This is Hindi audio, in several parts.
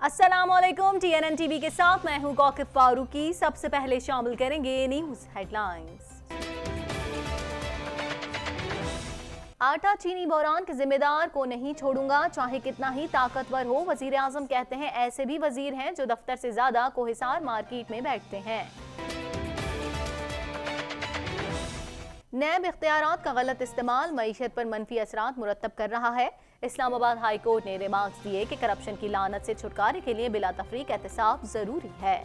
अस्सलामुअलैकुम। TNN टीवी के साथ मैं हूं कौकिब फारूकी। सबसे पहले शामिल करेंगे न्यूज हेडलाइंस। आटा चीनी बहरान के जिम्मेदार को नहीं छोड़ूंगा, चाहे कितना ही ताकतवर हो। वजीर आजम कहते हैं ऐसे भी वजीर हैं जो दफ्तर से ज्यादा कोहिसार मार्केट में बैठते हैं। नैब इख्तियारात का गलत इस्तेमाल मईशत पर मनफी असरात मुरतब कर रहा है। इस्लामाबाद हाई कोर्ट ने रिमार्क्स दिए कि करप्शन की लानत से छुटकारे के लिए बिला तफरीक एहतसाब जरूरी है।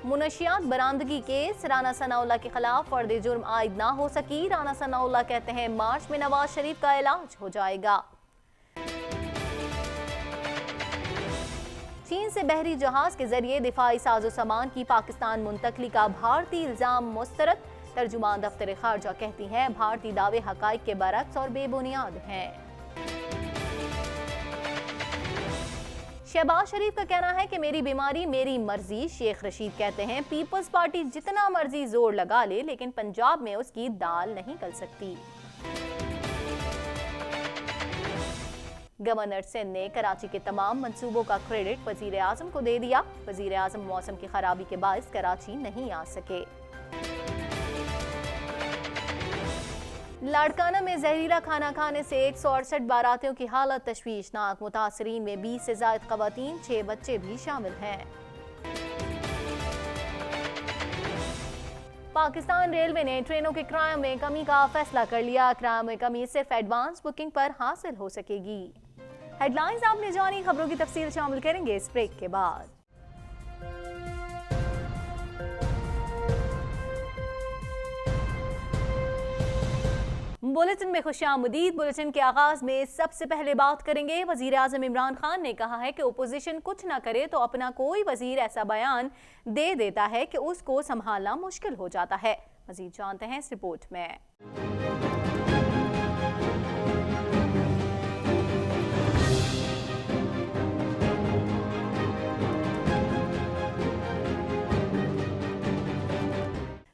मुनशियात बरामदगी केस, राना सनाउल्लाह के खिलाफ फर्द जुर्म आयद ना हो सकी। राना सनाउल्लाह कहते हैं मार्च में नवाज शरीफ का इलाज हो जाएगा। चीन से बहरी जहाज के जरिए दिफाई साजो सामान की पाकिस्तान मुंतकली का भारतीय इल्जाम मुस्तरद। तर्जुमान दफ्तर खारजा कहती हैं भारतीय दावे हकाइक के बरक्स और बेबुनियाद हैं। शहबाज शरीफ का कहना है कि मेरी बीमारी मेरी मर्जी। शेख रशीद कहते हैं पीपल्स पार्टी जितना मर्जी जोर लगा ले लेकिन पंजाब में उसकी दाल नहीं गल सकती। गवर्नर सिंध ने कराची के तमाम मंसूबों का क्रेडिट वजीर आजम को दे दिया। वजीर आजम मौसम की खराबी के बायस कराची नहीं आ सके। लाड़काना में जहरीला खाना खाने से 168 बारातियों की हालत तशवीशनाक। मुतासरीन में 20 से ज्यादा खवातीन, 6 बच्चे भी शामिल हैं। पाकिस्तान रेलवे ने ट्रेनों के किराए में कमी का फैसला कर लिया। किराए में कमी सिर्फ एडवांस बुकिंग पर हासिल हो सकेगी। हेडलाइंस आपने जानी, खबरों की तफसील शामिल करेंगे इस ब्रेक के बाद। बुलेटिन में खुशामदीद। बुलेटिन के आगाज में सबसे पहले बात करेंगे वजीर आजम इमरान खान ने कहा है कि ओपोजिशन कुछ ना करे तो अपना कोई वजीर ऐसा बयान दे देता है कि उसको संभालना मुश्किल हो जाता है। मजीद जानते हैं इस रिपोर्ट में।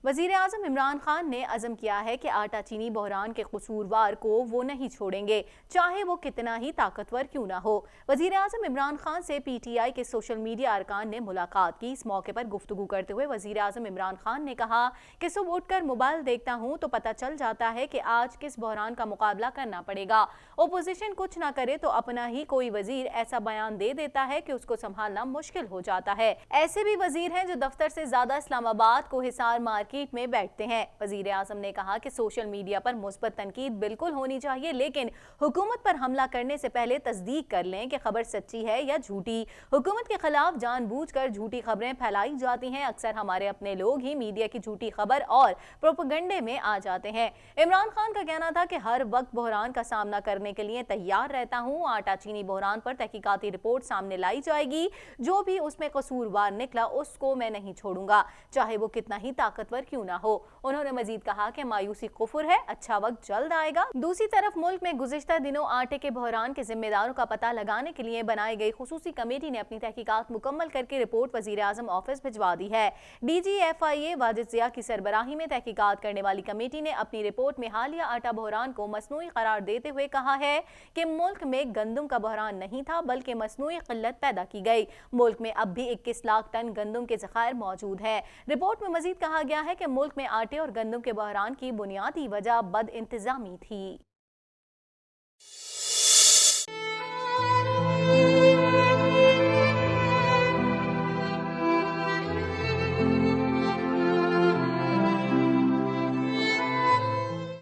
वजीर आजम इमरान खान ने अज़म किया है कि आटा चीनी बहरान के कसूरवार को वो नहीं छोड़ेंगे, चाहे वो कितना ही ताकतवर क्यों ना हो। वजीर आजम इमरान खान से PTI के सोशल मीडिया अरकान ने मुलाकात की। इस मौके पर गुफ्तगू करते हुए वजीर आजम इमरान खान ने कहा कि सुबह उठकर मोबाइल देखता हूँ तो पता चल जाता है कि आज किस बहरान का मुकाबला करना पड़ेगा। ओपोजिशन कुछ ना करे तो अपना ही कोई वजीर ऐसा बयान दे देता है कि उसको संभालना मुश्किल हो जाता है। ऐसे भी वजीर हैं जो दफ्तर से ज्यादा इस्लामाबाद को हिसार मार्केट में बैठते हैं। वजीर आजम ने कहा कि सोशल मीडिया पर मुस्बत तनकीद बिल्कुल होनी चाहिए, लेकिन हुकूमत पर हमला करने से पहले तस्दीक कर लें कि खबर सच्ची है या झूठी। हुकूमत के खिलाफ जानबूझकर झूठी खबरें फैलाई जाती हैं। अक्सर हमारे अपने लोग ही मीडिया की झूठी खबर और प्रोपेगेंडे में आ जाते हैं। इमरान खान का कहना था कि हर वक्त बहरान का सामना करने के लिए तैयार रहता हूँ। आटा चीनी बहरान पर तहकीकाती रिपोर्ट सामने लाई जाएगी। जो भी उसमें कसूरवार निकला उसको मैं नहीं छोड़ूंगा, चाहे वो कितना ही ताकतवर क्यों ना हो। उन्होंने मजीद कहा कि मायूसी कुफर है, अच्छा वक्त जल्द आएगा। दूसरी तरफ मुल्क में गुज़िश्ता दिनों आटे के बहरान के जिम्मेदारों का पता लगाने के लिए बनाई गई खुसूसी कमेटी ने अपनी तहकीकात मुकम्मल करके रिपोर्ट वजीर आजम ऑफिस भिजवा दी है। DG FIA वाजिद जिया की सरबराही में तहकीकात करने वाली कमेटी ने अपनी रिपोर्ट में हालिया आटा बहरान को मसनूई करार देते हुए कहा है कि मुल्क में गंदम का बहरान नहीं था बल्कि मसनूई किल्लत पैदा की गई। मुल्क में अब भी 21 लाख टन गंदम के ज़खायर मौजूद है। रिपोर्ट में मजीद कहा गया है कि मुल्क में आटे और गंदम के बहरान की बुनियादी वजह बद इंतजामी थी।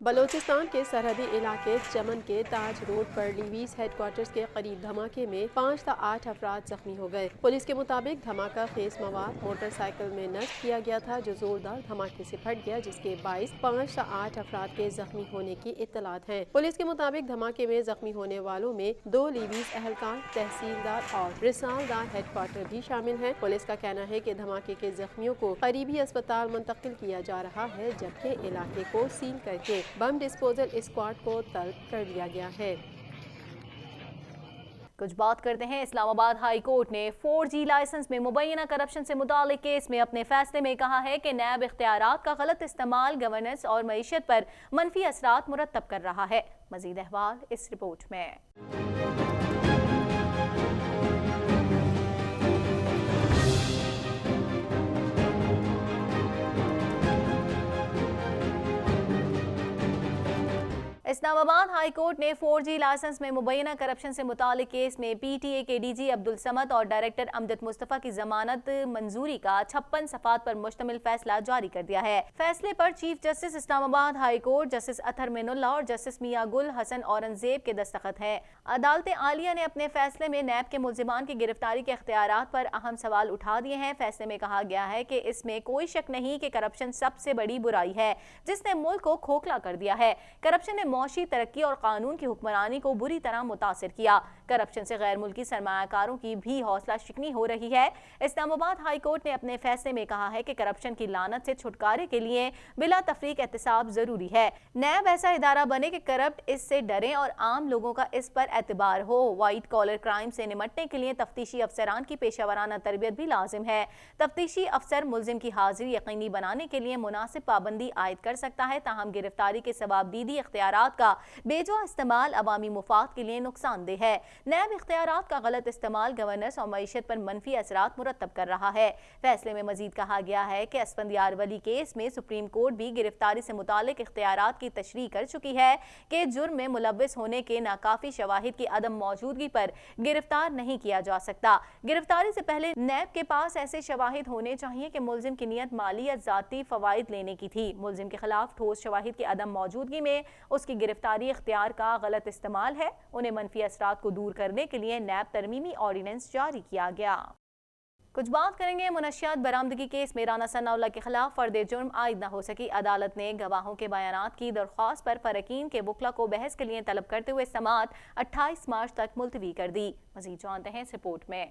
बलोचिस्तान के सरहदी इलाके चमन के ताज रोड पर लीवीज हेडक्वार्टर्स के करीब धमाके में 5 से 8 अफराद जख्मी हो गए। पुलिस के मुताबिक धमाका खेज मवाद मोटरसाइकिल में नष्ट किया गया था जो जोरदार धमाके से फट गया, जिसके बाइस 5 से 8 अफराद के जख्मी होने की इत्तलात है। पुलिस के मुताबिक धमाके में जख्मी होने वालों में 2 लीवीज एहलकार, तहसीलदार और रिसालदार हेडक्वार्टर भी शामिल हैं। पुलिस का कहना है कि धमाके के जख्मियों को करीबी अस्पताल मुंतकिल किया जा रहा है, जबकि इलाके को सील करके बम डिस्पोजल स्क्वाड को तलब कर लिया गया है। कुछ बात करते हैं। इस्लामाबाद हाई कोर्ट ने 4G लाइसेंस में मुबैना करप्शन से मुतालिक केस में अपने फैसले में कहा है कि नैब इख्तियारात का गलत इस्तेमाल गवर्नेंस और मईशत पर मनफी असरात मुरतब कर रहा है। मजीद अहवाल इस रिपोर्ट में। इस्लामाबाद हाई कोर्ट ने 4G लाइसेंस में मुबैना करप्शन से मुतालिक केस में PTA के DG अब्दुल समद और डायरेक्टर अमजद मुस्तफ़ा की जमानत मंजूरी का 56 सफ़ात पर मुश्तमिल फैसला जारी कर दिया है। फैसले पर chief justice Islamabad high court justice Athar Minallah और जस्टिस मियां गुल हसन औरंगजेब के दस्तखत हैं। अदालत आलिया ने अपने फैसले में नैब के मुल्जिमान की गिरफ्तारी के इख्तियारात पर अहम सवाल उठा दिए हैं। फैसले में कहा गया है कि इसमें कोई शक नहीं कि करप्शन सबसे बड़ी बुराई है जिसने मुल्क को खोखला कर दिया है। करप्शन ने मौशी तरक्की और कानून की हुक्मरानी को बुरी तरह मुतासिर किया। करप्शन से गैर मुल्की सरमायाकारों की भी हौसला शिकनी हो रही है। इस्लामाबाद हाई कोर्ट ने अपने फैसले में कहा है कि करप्शन की लानत से छुटकारे के लिए बिला तफरीक एहतसाब जरूरी है। नैब ऐसा इदारा बने कि करप्ट इससे डरे और आम लोगों का इस पर एतबार हो। वाइट कॉलर क्राइम से निमटने के लिए तफ्तीशी अफसरान की पेशावराना तरबियत भी लाजिम है। तफ्तीशी अफसर मुल्जिम की हाजिरी यकीनी बनाने के लिए मुनासिब पाबंदी आयद कर सकता है, ताहम गिरफ्तारी के सवाबदीदी इख्तियारात का बेजा इस्तेमाल अवामी मुफाद के लिए नुकसानदेह है। नैब इख्तियारात का गलत इस्तेमाल गवर्नेंस और मईशत पर मनफी असरात मुरतब कर रहा है। फैसले में मजीद कहा गया है कि असफंदियार वली केस में सुप्रीम कोर्ट भी गिरफ्तारी से मुतालिक इख्तियारात की तशरीह कर चुकी है कि जुर्म में मुलव्विस होने के नाकाफी शवाहिद की अदम मौजूदगी पर गिरफ्तार नहीं किया जा सकता। गिरफ्तारी से पहले नैब के पास ऐसे शवाहिद होने चाहिए कि मुल्जिम की नीयत माली या जाती फवाइद लेने की थी। मुल्जिम के खिलाफ ठोस शवाहिद की अदम मौजूदगी में उसकी गिरफ्तारी इख्तियार का गलत इस्तेमाल है। उन्हें मनफी असरात को दूर करने के लिए नैब तरमीमी ऑर्डिनेंस जारी किया गया। कुछ बात करेंगे मुनशियात बरामदगी केस में राना सनाउल्लाह के खिलाफ फर्द जुर्म आयद न हो सकी। अदालत ने गवाहों के बयानात की दरख्वास्त पर फरकीन के वकला को बहस के लिए तलब करते हुए समाअत 28 मार्च तक मुलतवी कर दी। मजीद जानते हैं इस रिपोर्ट में।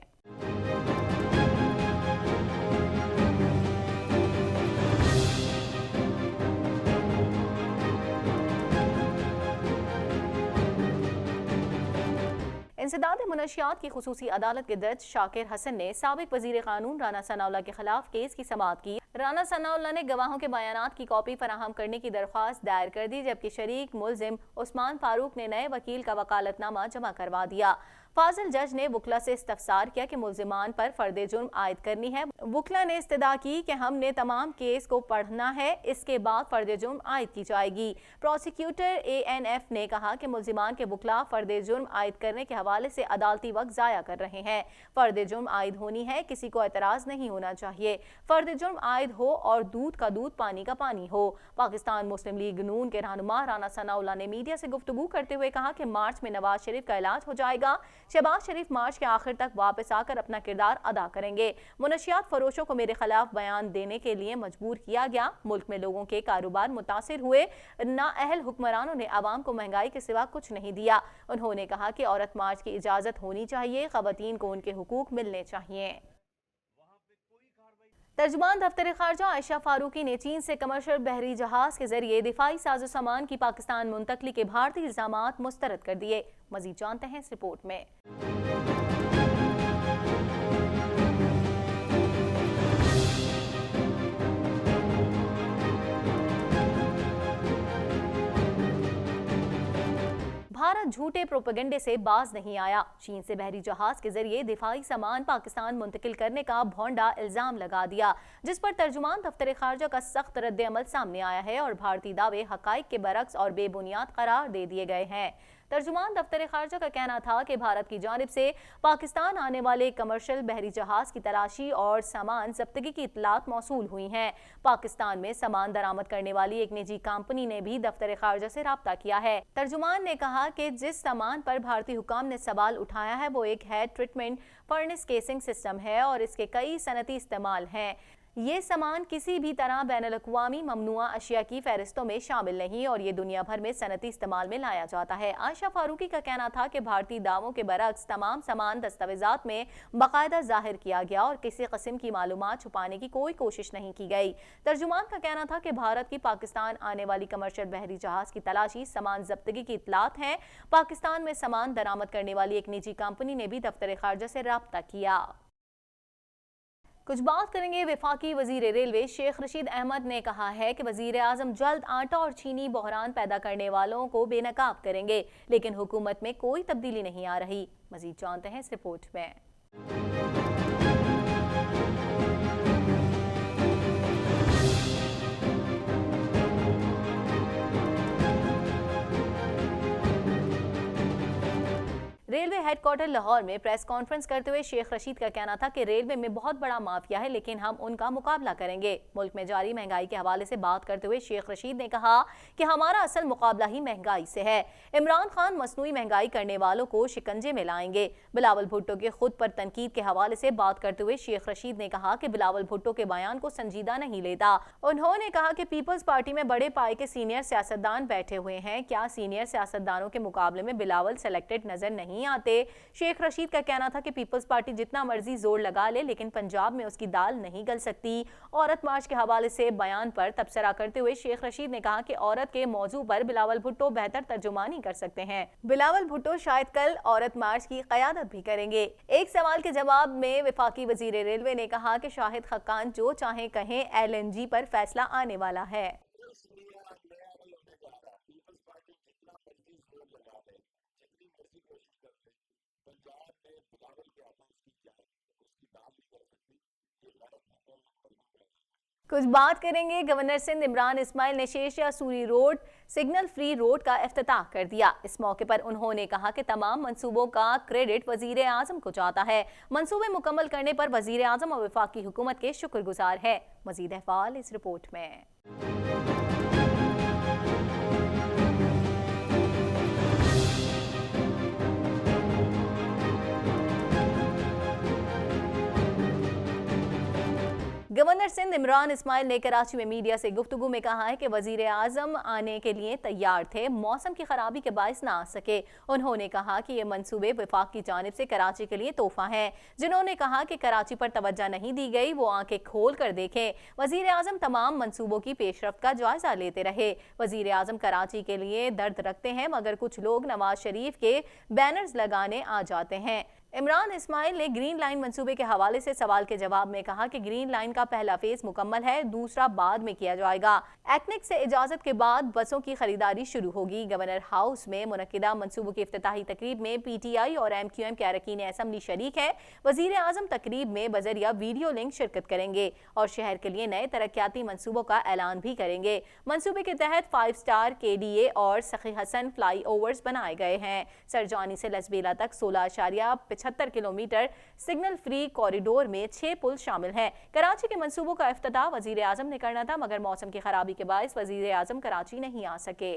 इंसदाद मुनशियात की खुसूसी अदालत के जज शाकिर हसन ने साबिक वजीर कानून राना सनाउल्लाह के खिलाफ केस की समाअत की। राना सनाउल्लाह ने गवाहों के बयानात की कॉपी फराहम करने की दरख्वास्त दायर कर दी, जबकि शरीक मुल्जिम उस्मान फारूक ने नए वकील का वकालतनामा जमा करवा दिया। फाजिल जज ने वकला से इस्तफसार किया कि मुल्जिमान पर फर्द जुर्म आयद करनी है। वकला ने इस्तदा की कि हमने तमाम केस को पढ़ना है, इसके बाद फर्द जुर्म आयद की जाएगी। प्रोसिक्यूटर ANF ने कहा कि मुल्जिमान के वकला फर्द जुर्म आयद करने के हवाले से अदालती वक्त ज़ाया कर रहे हैं। फर्द जुर्म आयद होनी है, किसी को एतराज़ नहीं होना चाहिए। फर्द जुर्म आयद हो और दूध का दूध पानी का पानी हो। पाकिस्तान मुस्लिम लीग नून के रहनुमा राना सनाउल्लाह ने मीडिया से गुफ्तगू करते हुए कहा कि मार्च में नवाज शरीफ का इलाज हो जाएगा। शहबाज शरीफ मार्च के आखिर तक वापस आकर अपना किरदार अदा करेंगे। मुनशियात फरोशों को मेरे खिलाफ बयान देने के लिए मजबूर किया गया। मुल्क में लोगों के कारोबार मुतासिर हुए। नाअहल हुक्मरानों ने आवाम को महंगाई के सिवा कुछ नहीं दिया। उन्होंने कहा कि औरत मार्च की इजाजत होनी चाहिए, खवातीन को उनके हुकूक मिलने चाहिए। तर्जुमान दफ्तर खारजा आयशा फारूकी ने चीन से कमर्शियल बहरी जहाज के जरिए दिफाई साजो सामान की पाकिस्तान मुंतकली के भारतीय इल्जामात मुस्तरद कर दिए। मजीद जानते हैं इस रिपोर्ट में। भारत झूठे प्रोपेगेंडे से बाज नहीं आया। चीन से बहरी जहाज के जरिए दिफाई सामान पाकिस्तान मुंतकिल करने का भोंडा इल्जाम लगा दिया, जिस पर तर्जुमान दफ्तर खारजा का सख्त रद्द अमल सामने आया है और भारतीय दावे हकाइक के बरक्स और बेबुनियाद करार दे दिए गए हैं। तर्जुमान दफ्तर खारजा का कहना था कि भारत की जानिब से पाकिस्तान आने वाले कमर्शियल बहरी जहाज की तलाशी और सामान जब्तगी की इतलात मौसूल हुई हैं। पाकिस्तान में सामान दरामद करने वाली एक निजी कंपनी ने भी दफ्तर खारजा से राब्ता किया है। तर्जुमान ने कहा कि जिस सामान पर भारतीय हुकाम ने सवाल उठाया है वो एक head treatment furnace casing system है और इसके कई सनती इस्तेमाल हैं। ये सामान किसी भी तरह बैनुल-अक़वामी ममनुआ अशिया की फहरिस्तों में शामिल नहीं और ये दुनिया भर में सनती इस्तेमाल में लाया जाता है। आयशा फारूकी का कहना था कि भारतीय दावों के बरक्स तमाम सामान दस्तावेजात में बाकायदा जाहिर किया गया और किसी किस्म की मालूमात छुपाने की कोई कोशिश नहीं की गई। तर्जुमान का कहना था कि भारत की पाकिस्तान आने वाली कमर्शियल बहरी जहाज की तलाशी सामान जब्तगी की इतलात हैं। पाकिस्तान में सामान दरामद करने वाली एक निजी कंपनी ने भी दफ्तर खारजा से राब्ता किया। कुछ बात करेंगे वफाकी वजीर रेलवे शेख रशीद अहमद ने कहा है कि वजीर आजम जल्द आटा और चीनी बहरान पैदा करने वालों को बेनकाब करेंगे, लेकिन हुकूमत में कोई तब्दीली नहीं आ रही। मजीद जानते हैं इस रिपोर्ट में। हेडक्वार्टर लाहौर में प्रेस कॉन्फ्रेंस करते हुए शेख रशीद का कहना था कि रेलवे में बहुत बड़ा माफिया है, लेकिन हम उनका मुकाबला करेंगे। मुल्क में जारी महंगाई के हवाले से बात करते हुए शेख रशीद ने कहा कि हमारा असल मुकाबला ही महंगाई से है। इमरान खान मसनूई महंगाई करने वालों को शिकंजे में लाएंगे। बिलावल भुट्टो के खुद पर तनकीद के हवाले से बात करते हुए शेख रशीद ने कहा कि बिलावल भुट्टो के बयान को संजीदा नहीं लेता। उन्होंने कहा कि पीपल्स पार्टी में बड़े पाए के सीनियर सियासतदान बैठे हुए हैं, क्या सीनियर सियासतदानों के मुकाबले में बिलावल सेलेक्टेड नजर नहीं आते। शेख रशीद का कहना था कि पीपल्स पार्टी जितना मर्जी जोर लगा ले, लेकिन पंजाब में उसकी दाल नहीं गल सकती। औरत मार्च के हवाले से बयान पर तबसरा करते हुए शेख रशीद ने कहा कि औरत के मौजू पर बिलावल भुट्टो बेहतर तर्जुमानी कर सकते हैं। बिलावल भुट्टो शायद कल औरत मार्च की क़यादत भी करेंगे। एक सवाल के जवाब में वफाकी वजीर रेलवे ने कहा कि शाहिद खक्कान जो चाहे कहें, LNG पर फैसला आने वाला है। कुछ बात करेंगे गवर्नर सिंध इमरान इस्माइल ने Sher Shah Suri road signal free road का इफ्तिताह कर दिया। इस मौके पर उन्होंने कहा कि तमाम मंसूबों का क्रेडिट वजीर आजम को जाता है। मंसूबे मुकम्मल करने पर वजीर आजम और वफाकी हुकूमत के शुक्रगुजार है। मजीद अहवाल इस रिपोर्ट में। गवर्नर सिंध इमरान इस्माइल ने कराची में मीडिया से गुफ्तगू में कहा है कि वजीर आजम आने के लिए तैयार थे, मौसम की खराबी के बायस ना आ सके। उन्होंने कहा कि ये मंसूबे वफाक की जानिब से कराची के लिए तोहफा हैं। जिन्होंने कहा कि कराची पर तवज्जो नहीं दी गई, वो आंखें खोल कर देखें। वजीर आजम तमाम मंसूबों की पेशरफ्त का जायजा लेते रहे। वजीर आजम कराची के लिए दर्द रखते हैं, मगर कुछ लोग नवाज शरीफ के बैनर्स लगाने आ जाते हैं। इमरान इस्माइल ने ग्रीन लाइन मंसूबे के हवाले से सवाल के जवाब में कहा कि ग्रीन लाइन का पहला फेज मुकम्मल है, दूसरा बाद में किया जाएगा। एक्निक से इजाजत के बाद बसों की खरीदारी शुरू होगी। गवर्नर हाउस में मुनक्किदा मंसूबों की इफ्तिताही तकरीब में PTI और MQM के अरकान असम्बली शरीक हैं। वजीर आजम तकरीब में बजरिया वीडियो लिंक शिरकत करेंगे और शहर के लिए नए तरक्याती मंसूबों का ऐलान भी करेंगे। मंसूबे के तहत 5 स्टार KDA और सखी हसन फ्लाई ओवर्स बनाए गए हैं। सरजानी से लसबेला तक 16.75 किलोमीटर सिग्नल फ्री कॉरिडोर में 6 पुल शामिल हैं। कराची के मंसूबों का इफ्तिताह वजीर आजम ने करना था, मगर मौसम की खराबी के बायस वजीर आजम कराची नहीं आ सके।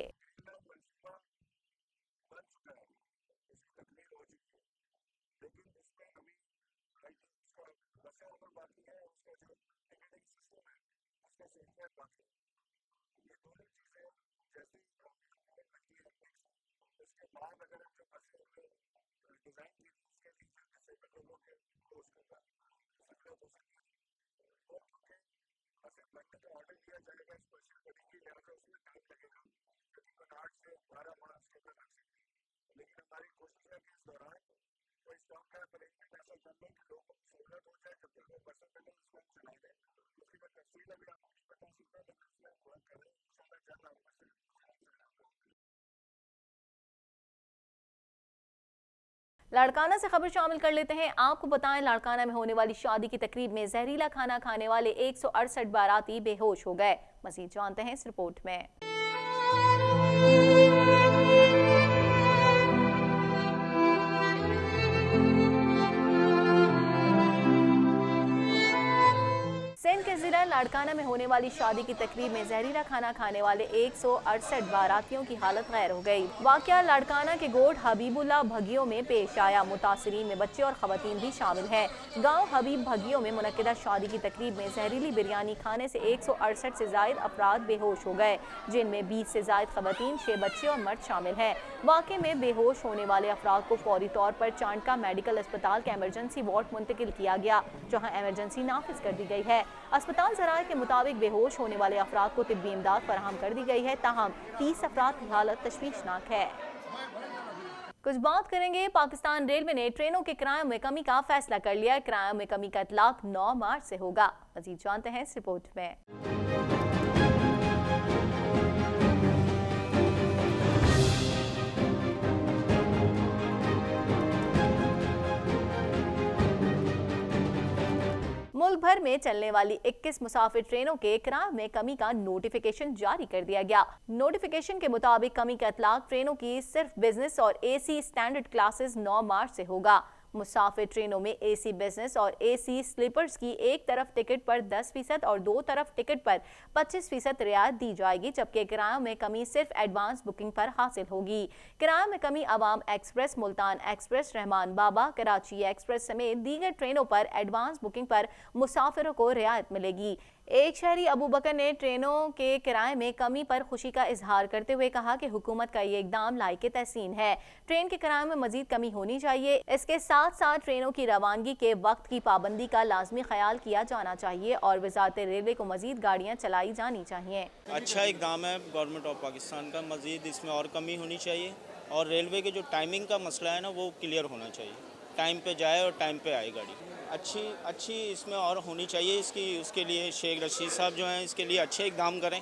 लाड़काना से खबर शामिल कर लेते हैं। आपको बताएं, लाड़काना में होने वाली शादी की तकरीब में जहरीला खाना खाने वाले 168 बाराती बेहोश हो गए। मजीद जानते हैं इस रिपोर्ट में। सिंध के जिला लाड़काना में होने वाली शादी की तकरीब में जहरीला खाना खाने वाले 168 बारातियों की हालत गैर हो गई। वाकया लाड़काना के गोड हबीबुल्ला भगियों में पेश आया। मुतासरीन में बच्चे और खवातीन भी शामिल हैं। गांव हबीब भगियों में मुनक्किदा शादी की तकरीब में जहरीली बिरयानी खाने से 168 से जायद अफराद बेहोश हो गए, जिनमें 20 से जायद खवातीन, 6 बच्चे और मर्द शामिल हैं। वाकये में बेहोश होने वाले अफराद को फौरी तौर पर चांडका मेडिकल अस्पताल के एमरजेंसी वार्ड मुंतकिल किया गया, जहाँ एमरजेंसी नाफिज कर दी गई है। अस्पताल ज़राए के मुताबिक बेहोश होने वाले अफराद को तिब्बी इमदाद फराहम कर दी गई है, ताहम 30 अफराद की हालत तशवीशनाक है। कुछ बात करेंगे, पाकिस्तान रेलवे ने ट्रेनों के किरायों में कमी का फैसला कर लिया। किरायों में कमी का इतलाक 9 मार्च से होगा। मजीद जानते हैं इस रिपोर्ट में। मुल्क भर में चलने वाली 21 मुसाफिर ट्रेनों के किराए में कमी का नोटिफिकेशन जारी कर दिया गया। नोटिफिकेशन के मुताबिक कमी का इतलाक ट्रेनों की सिर्फ बिजनेस और एसी स्टैंडर्ड क्लासेस 9 मार्च से होगा। मुसाफिर ट्रेनों में एसी बिजनेस और एसी स्लीपर्स की एक तरफ टिकट पर 10% और दो तरफ टिकट पर 25% रियायत दी जाएगी, जबकि किरायों में कमी सिर्फ एडवांस बुकिंग पर हासिल होगी। किरायों में कमी अवाम एक्सप्रेस, मुल्तान एक्सप्रेस, रहमान बाबा, कराची एक्सप्रेस समेत दीगर ट्रेनों पर एडवांस बुकिंग पर मुसाफिरों को रियायत मिलेगी। एक शहरी अबू बकर ने ट्रेनों के किराए में कमी पर खुशी का इजहार करते हुए कहा कि हुकूमत का ये इकदाम लायक तहसीन है। ट्रेन के किराए में मजीद कमी होनी चाहिए। इसके साथ साथ ट्रेनों की रवानगी के वक्त की पाबंदी का लाजमी ख्याल किया जाना चाहिए और वजारत रेलवे को मजीद गाड़ियाँ चलाई जानी चाहिए। अच्छा इकदाम है गवर्नमेंट ऑफ पाकिस्तान का, मजीद इसमें और कमी होनी चाहिए और रेलवे के जो टाइमिंग का मसला है ना वो क्लियर होना चाहिए, टाइम पे जाए और टाइम पे आए गाड़ी। अच्छी इसमें और होनी चाहिए इसकी। उसके लिए शेख रशीद साहब जो हैं इसके लिए अच्छे इकदाम करें,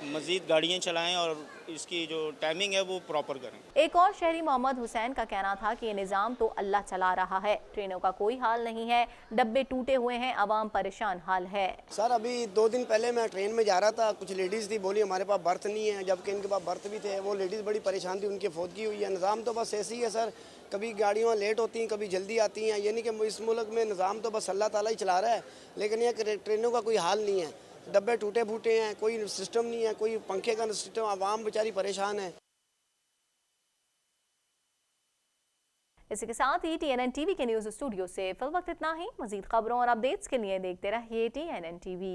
मज़ीद गाड़ियाँ चलाएं और इसकी जो टाइमिंग है वो प्रॉपर करें। एक और शहरी मोहम्मद हुसैन का कहना था कि ये निज़ाम तो अल्लाह चला रहा है, ट्रेनों का कोई हाल नहीं है, डब्बे टूटे हुए हैं, आवाम परेशान हाल है। सर अभी 2 दिन पहले मैं ट्रेन में जा रहा था, कुछ लेडीज़ थी, बोली हमारे पास बर्थ नहीं है, जबकि इनके पास बर्थ भी थे। वो लेडीज़ बड़ी परेशान थी, उनकी फौतगी हुई है। निज़ाम तो बस ऐसे ही है सर, कभी गाड़ियाँ लेट होती हैं, कभी जल्दी आती हैं। यानी कि इस मुल्क में निज़ाम तो बस अल्लाह ताला ही चला रहा है, लेकिन यह ट्रेनों का कोई हाल नहीं है। डब्बे टूटे फूटे हैं, कोई सिस्टम नहीं है, कोई पंखे का सिस्टम, आवाम बेचारी परेशान है। इसी के साथ ही TNN TV के न्यूज़ स्टूडियो से फिल वक्त इतना ही। मजीद खबरों और अपडेट्स के लिए देखते रहिए TNN TV।